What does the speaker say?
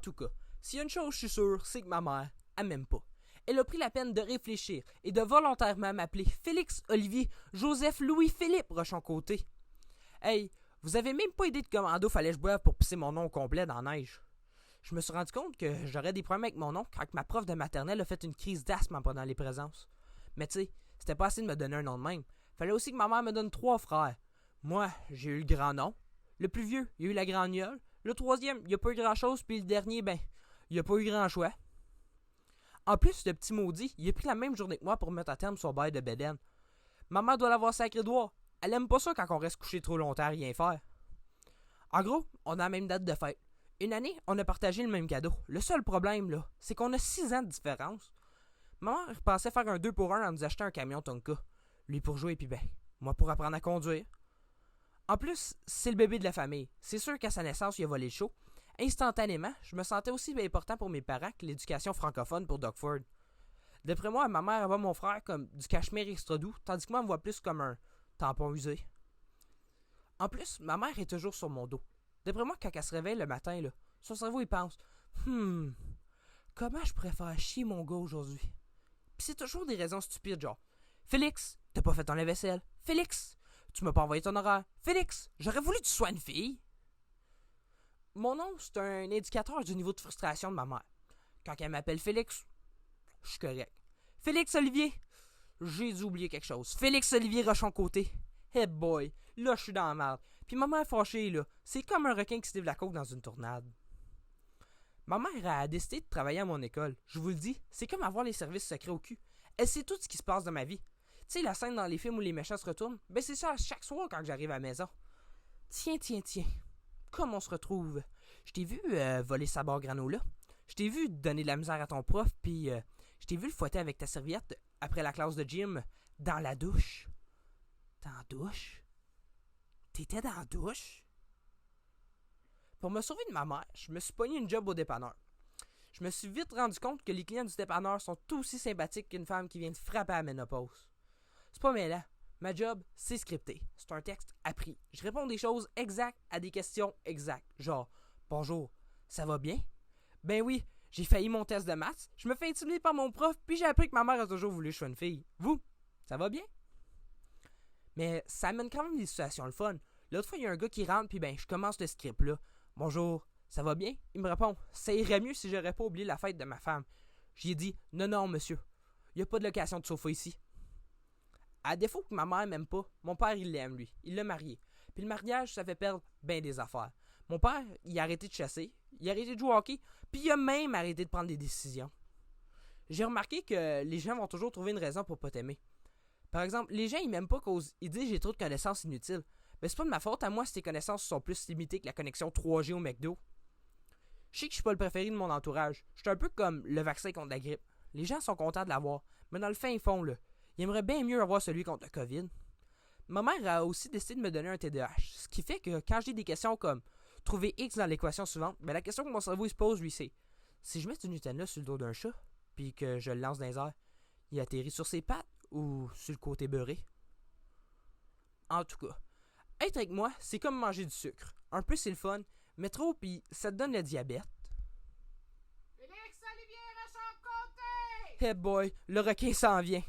tout cas, s'il y a une chose je suis sûr, c'est que ma mère, elle m'aime pas. Elle a pris la peine de réfléchir et de volontairement m'appeler Félix Olivier Joseph Louis-Philippe Rochon-Côté. Hey, vous avez même pas idée de comment d'eau fallait que je boive pour pisser mon nom au complet dans la neige. Je me suis rendu compte que j'aurais des problèmes avec mon nom quand ma prof de maternelle a fait une crise d'asthme pendant les présences. Mais tu sais, c'était pas assez de me donner un nom de même. Fallait aussi que ma mère me donne 3 frères. Moi, j'ai eu le grand nom. Le plus vieux, il a eu la grande gueule. Le troisième, il a pas eu grand chose. Puis le dernier, ben, il a pas eu grand choix. En plus, le petit maudit, il a pris la même journée que moi pour mettre à terme son bail de bédaine. Ma mère doit l'avoir sacré droit. Elle aime pas ça quand on reste couché trop longtemps à rien faire. En gros, on a la même date de fête. Une année, on a partagé le même cadeau. Le seul problème, là, c'est qu'on a 6 ans de différence. Ma mère pensait faire un 2 pour 1 en nous achetant un camion Tonka. Lui pour jouer, puis ben, moi pour apprendre à conduire. En plus, c'est le bébé de la famille. C'est sûr qu'à sa naissance, il a volé le show. Instantanément, je me sentais aussi important pour mes parents que l'éducation francophone pour Doug Ford. D'après moi, ma mère voit mon frère comme du cachemire extra doux, tandis que moi, elle me voit plus comme un tampon usé. En plus, ma mère est toujours sur mon dos. D'après moi, quand elle se réveille le matin, là, son cerveau, il pense « comment je pourrais faire chier mon gars aujourd'hui? » Pis c'est toujours des raisons stupides, genre « Félix, t'as pas fait ton lave-vaisselle. Félix, tu m'as pas envoyé ton horaire. Félix, j'aurais voulu que tu sois une fille. » Mon nom, c'est un indicateur du niveau de frustration de ma mère. Quand elle m'appelle Félix, je suis correct. Félix Olivier, j'ai dû oublier quelque chose. Félix Olivier Rochon-Côté. Hey boy, là je suis dans la merde. Puis ma mère fâchée, là, c'est comme un requin qui se lève la côte dans une tornade. Ma mère a décidé de travailler à mon école. Je vous le dis, c'est comme avoir les services secrets au cul. Elle sait tout ce qui se passe dans ma vie. Tu sais, la scène dans les films où les méchants se retournent, ben c'est ça chaque soir quand j'arrive à la maison. Tiens. Comme on se retrouve? Je t'ai vu voler sa barre granola. Je t'ai vu donner de la misère à ton prof, puis je t'ai vu le fouetter avec ta serviette après la classe de gym dans la douche. Dans la douche? T'étais dans la douche? Pour me sauver de ma mère, je me suis pogné une job au dépanneur. Je me suis vite rendu compte que les clients du dépanneur sont aussi sympathiques qu'une femme qui vient de frapper à la ménopause. C'est pas mêlant. Ma job, c'est scripté. C'est un texte appris. Je réponds des choses exactes à des questions exactes. Genre, bonjour, ça va bien? Ben oui, j'ai failli mon test de maths, je me fais intimider par mon prof, puis j'ai appris que ma mère a toujours voulu que je sois une fille. Vous, ça va bien? Mais ça amène quand même des situations le fun. L'autre fois, il y a un gars qui rentre, puis ben, je commence le script là. Bonjour, ça va bien? Il me répond, ça irait mieux si j'aurais pas oublié la fête de ma femme. J'y ai dit, non, monsieur, il n'y a pas de location de sofa ici. À défaut que ma mère m'aime pas, mon père il l'aime lui, il l'a marié. Puis le mariage, ça fait perdre ben des affaires. Mon père, il a arrêté de chasser, il a arrêté de jouer au hockey, puis il a même arrêté de prendre des décisions. J'ai remarqué que les gens vont toujours trouver une raison pour pas t'aimer. Par exemple, les gens ils m'aiment pas cause ils disent j'ai trop de connaissances inutiles. Mais c'est pas de ma faute à moi si tes connaissances sont plus limitées que la connexion 3G au McDo. Je sais que je suis pas le préféré de mon entourage. Je suis un peu comme le vaccin contre la grippe. Les gens sont contents de l'avoir, mais dans le fin fond, là, ils aimeraient bien mieux avoir celui contre le COVID. Ma mère a aussi décidé de me donner un TDAH, ce qui fait que quand j'ai des questions comme trouver X dans l'équation suivante, ben la question que mon cerveau il se pose, lui, c'est si je mets du Nutella sur le dos d'un chat, puis que je le lance dans les airs, il atterrit sur ses pattes ou sur le côté beurré? En tout cas, être avec moi, c'est comme manger du sucre. Un peu c'est le fun, mais trop puis ça te donne le diabète. Félix Olivier Rochon-Côté! Hey boy, le requin s'en vient.